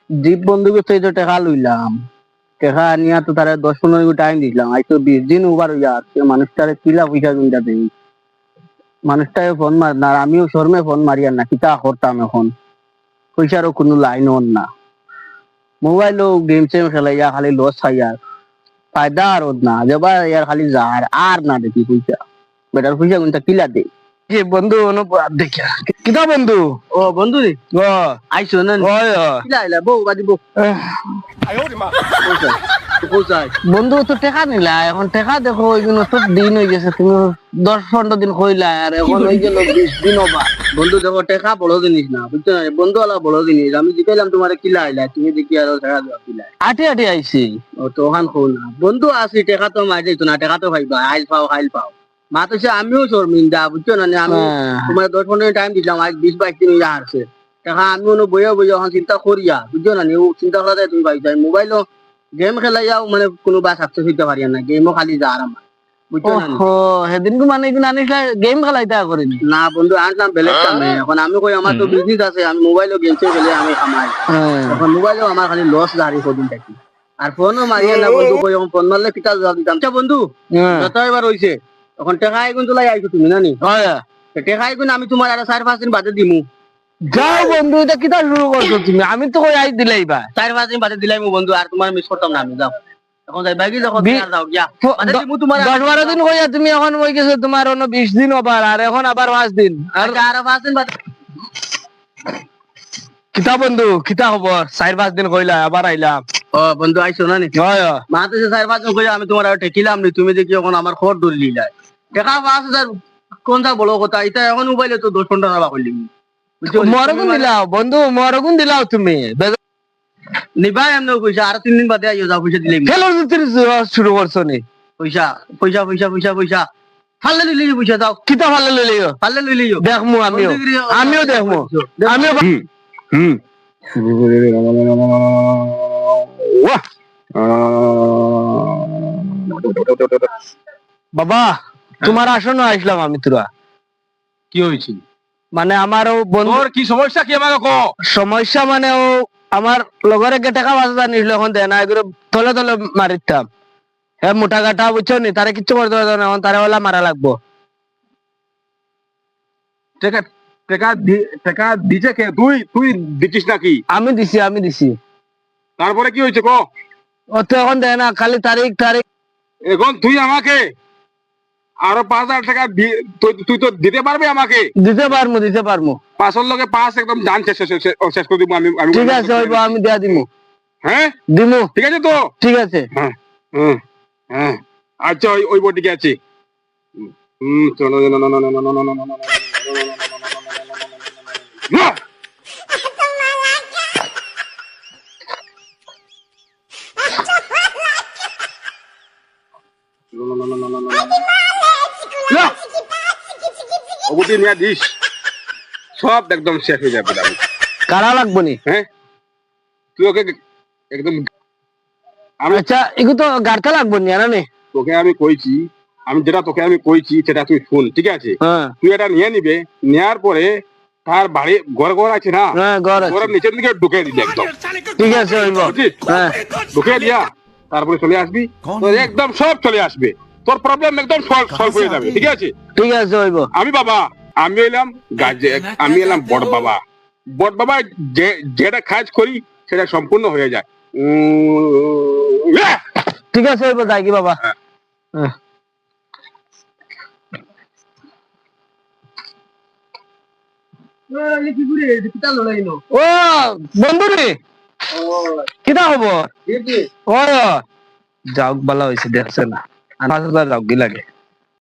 দীপ বন্ধুকে তো এই তো টাকা লইলাম, টাকা আনিয়া তো তারা 10-15 টাইম দিলাম, আজ তো 20 দিন ওভার হইয়া আসছে, মানুষটারে কিলা পয়সা দুইটা দেই, মানুষটাকে ফোন মার না, আর আমিও শর্মে ফোন মারিয়ার না, কিতা করতাম এখন, পয়সারও কোনো লাইন হন না, মোবাইলও গেম সেম খেলাইয়া খালি লস খাইয়ার ফায়দা আর হত না, যেবার ইয়ার খালি যার আর না দেখি পয়সা, বেটার পয়সা কোনটা কিলা দে যে বন্ধু অনুপাত দেখিয়া কিতা বন্ধু। ও বন্ধু রে, ও আইছো না? ওই কিলা আইলা বউ বাদি বউ। বন্ধু তো টাকা নিলা, এখন টাকা দেখো ওইগুলো তো দিন হয়ে গেছে, তুমি 10-15 দিন কইলা, আর এখন হয়ে গেল 20 দিন ওবা। বন্ধু দেখো টাকা বড় জিনিস না, বুঝছো না, বন্ধু আলা বড় জিনিস, আমি জিজ্ঞাসলাম তোমার কিলা আইলা, তুমি দেখি আরো টাকা দেওয়া কিলা আটে আটে আইছি। ও তো ওখান খো না বন্ধু, আসি টাকা তো মাই যাইতো না, টাকা তো পাইবা, আইল পাও আইল পাও, মা তো আমিও শর্মিন্দা, বুঝছো না, আমি তোমার 10-15 টাইম দিলাম, আজ 20-22 দিন ইয়া হারছে টাকা, আমি অনু বইয়া বইয়া এখন চিন্তা করিয়া, বুঝছো না, ও চিন্তা করা যায় তুমি পাইছো, মোবাইলও গেম খেলাইয়াও মানে কোনো বা সাকসেস হইতে পারি না, গেমও খালি যা আর আমার, বুঝছো না। সেদিন মানে এগুলো আনিস গেম খেলাইতে করিনি না বন্ধু, আনলাম বেলেগ কামে, এখন আমি কই আমার তো বিজনেস আছে, আমি মোবাইলও গেম খেলে আমি কামাই, এখন মোবাইলও আমার খালি লস জারি কদিন থাকি, আর ফোনও মারিয়া না বন্ধু, কই এখন ফোন মারলে কিতা জবাব দিতাম। আচ্ছা বন্ধু, যত এবার হইছে এখন টাকা এগুন তোলাই আইছো তুমি নানি, টাকা এগুন আমি তোমার আর 4-5 দিন বাদে দিমু। যাও বন্ধু, এটা কিতা শুরু করছো তুমি, আমি তো কই আই দিলাই বা 4-5 দিন বাদে দিলাই মু বন্ধু, আর তোমার মিস করতাম না আমি, যাও এখন যাই বাকি যখন যাও গিয়া বাদে দিমু তোমার 10-12 দিন কইয়া তুমি এখন হই গেছে তোমার অন্য 20 দিন ওভার, আর এখন আবার 5 দিন, আর 5 দিন বাদে কিতা বন্ধু, কিতা খবর? 4-5 দিন কইলা আবার আইলাম। ও বন্ধু আইছো না নি? মা তো 4-5 দিন কইয়া আমি তোমার আর ঠেকিলাম নি, তুমি দেখি এখন আমার খবর দূর লিলাই টাকা 5,000 কোনটা বড় কথা, এটা এখন মোবাইলে তো 10-15 টাকা কইলি মরগুন দিলাও বন্ধু, মরগুন দিলাও তুমি নিবা, এমন পয়সা আর 3 দিন বাদে আইও, যাও পয়সা দিলে খেলো শুরু করছো নি, পয়সা পয়সা পয়সা পয়সা পয়সা ফাললে লইলি পয়সা, দাও কিতা ফাললে লইলিও, ফাললে লইলিও দেখমু, আমিও দেখমু, আমিও বাবা তোমার আসন আসলাম আমি, তোরা কি হয়েছে? মানে আমার বন্ধুর কি সমস্যা, কি আমাকে কো সমস্যা, মানে ও আমার লগরে টাকা 5,000 নিছিল, এখন দেয় না, এগুলো তলে তলে মারিতাম, হ্যাঁ মোটা কাটা, বুঝছো নি, তারা কিচ্ছু করতে পারতো না, এখন তারা ওলা মারা লাগবো। টাকা টাকা টাকা দিছে কে? তুই তুই দিছিস নাকি? আমি দিছি। তারপরে কি হয়েছে কো? ও তো এখন দেয় না, খালি তারিখ এখন তুই আমাকে আরো 5,000 টাকা তুই তো দিতে পারবি আমাকে? দিতে পারবো 5-এর লগে 5 একদম জান শেষ করে দিব আমি। ঠিক আছে আমি দেয়া দিমু। হ্যাঁ দিমু, ঠিক আছে তো, ঠিক আছে। হ্যাঁ হ্যাঁ আচ্ছা ওই বডিকে আছে, চলো ওগুটি নিয়ে দিস, সব একদম শেষ হয়ে যাবে। কারা লাগবো নি? হ্যাঁ তুই ওকে একদম, আচ্ছা এগুলো তো গাড়তে লাগবো নি, জানা নি তোকে আমি কইছি, আমি যেটা তোকে আমি কইছি সেটা তুই শুন, ঠিক আছে? তুই এটা নিয়ে নিবে, নেওয়ার পরে তার বাড়ি ঘর আছে না, ঘরের নিচের দিকে ঢুকে দিবি একদম, ঠিক আছে? ঢুকে দিয়া তারপরে চলে আসবি, একদম সব চলে আসবে, তোর প্রবলেম একদম সলভ হয়ে যাবে, ঠিক আছে? ঠিক আছে আমি এলাম আমি এলাম বট বাবা যেটা কাজ করি সেটা সম্পূর্ণ হয়ে যায়। ঠিক আছে যাই কি বাবা। ও বন্ধু রে, কিতা খবর? যাওক বালা হয়েছে, দেখছে না 5,000 যাওক কি লাগে।